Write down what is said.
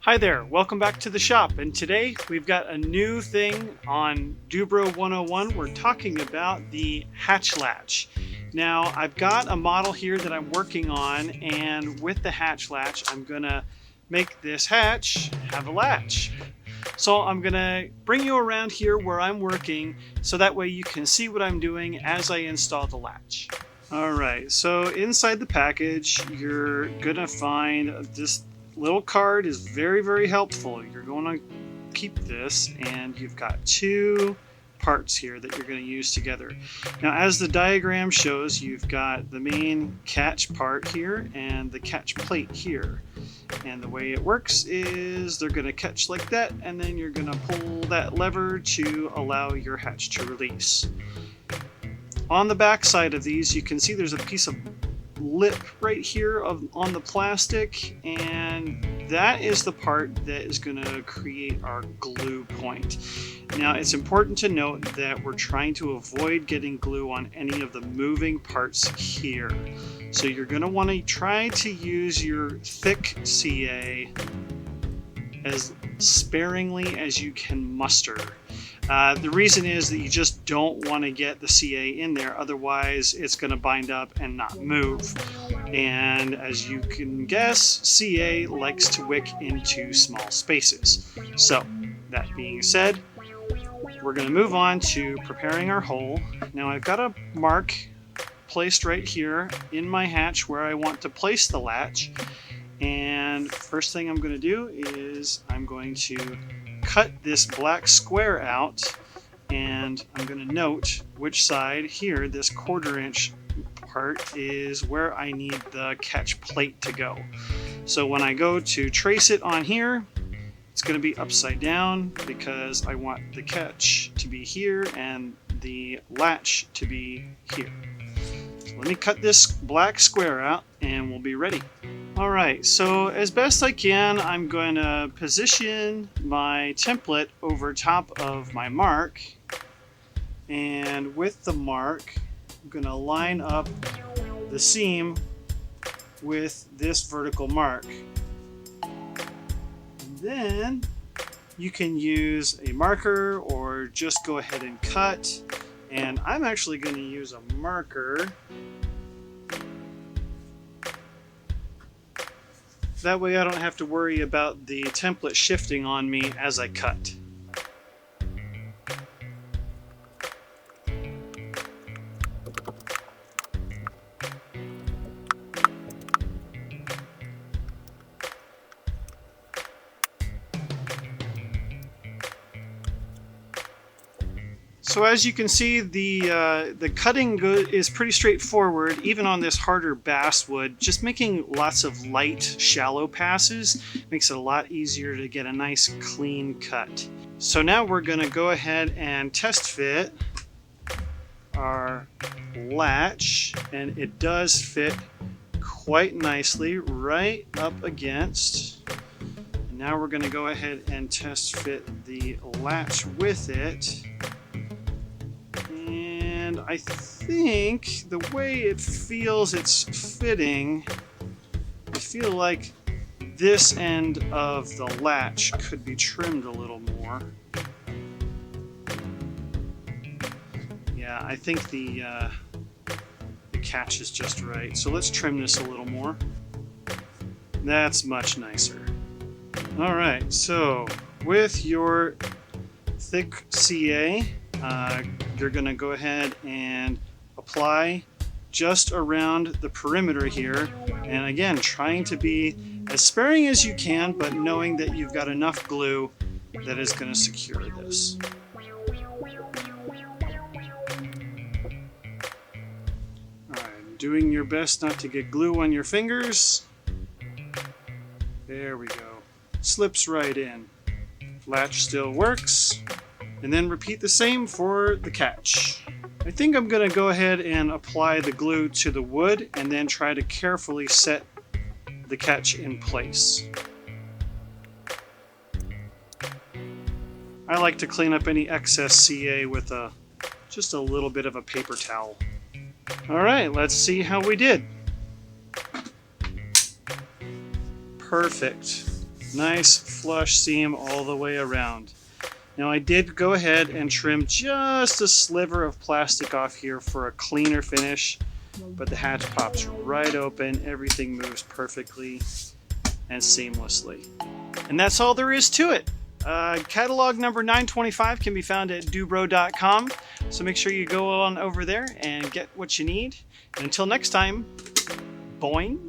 Hi there, welcome back to the shop, and today we've got a new thing on Dubro 101. We're talking about the hatch latch. Now I've got a model here that I'm working on, and with the hatch latch I'm gonna make this hatch have a latch. So I'm gonna bring you around here where I'm working so that way you can see what I'm doing as I install the latch. Alright, so inside the package you're gonna find this little card is very helpful. You're going to keep this, and you've got two parts here that you're going to use together. Now as the diagram shows, you've got the main catch part here and the catch plate here, and the way it works is they're going to catch like that, and then you're going to pull that lever to allow your hatch to release. On the back side of these you can see there's a piece of lip right here on the plastic, and that is the part that is going to create our glue point. Now it's important to note that we're trying to avoid getting glue on any of the moving parts here. So you're going to want to try to use your thick CA as sparingly as you can muster. The reason is that you just don't want to get the CA in there, otherwise it's going to bind up and not move. And as you can guess, CA likes to wick into small spaces. So that being said, we're going to move on to preparing our hole. Now I've got a mark placed right here in my hatch where I want to place the latch. And first thing I'm going to do is I'm going to cut this black square out, and I'm going to note which side here, this 1/4 inch part, is where I need the catch plate to go. So when I go to trace it on here, it's going to be upside down because I want the catch to be here and the latch to be here. So let me cut this black square out and we'll be ready. Alright, so as best I can, I'm going to position my template over top of my mark, and with the mark I'm going to line up the seam with this vertical mark. And then you can use a marker or just go ahead and cut, and I'm actually going to use a marker. That way I don't have to worry about the template shifting on me as I cut. So as you can see, the cutting is pretty straightforward, even on this harder basswood. Just making lots of light, shallow passes makes it a lot easier to get a nice, clean cut. So now we're going to go ahead and test fit our latch, and it does fit quite nicely right up against. And now we're going to go ahead and test fit the latch with it. And I think the way it feels it's fitting, I feel like this end of the latch could be trimmed a little more. Yeah, I think the catch is just right. So let's trim this a little more. That's much nicer. Alright, so with your thick CA, you're going to go ahead and apply just around the perimeter here, and again trying to be as sparing as you can, but knowing that you've got enough glue that is going to secure this. Alright, doing your best not to get glue on your fingers. There we go. Slips right in. Latch still works. And then repeat the same for the catch. I think I'm going to go ahead and apply the glue to the wood and then try to carefully set the catch in place. I like to clean up any excess CA with just a little bit of a paper towel. Alright, let's see how we did. Perfect. Nice flush seam all the way around. Now I did go ahead and trim just a sliver of plastic off here for a cleaner finish, but the hatch pops right open. Everything moves perfectly and seamlessly. And that's all there is to it. Catalog number 925 can be found at Dubro.com, so make sure you go on over there and get what you need. And until next time, boing.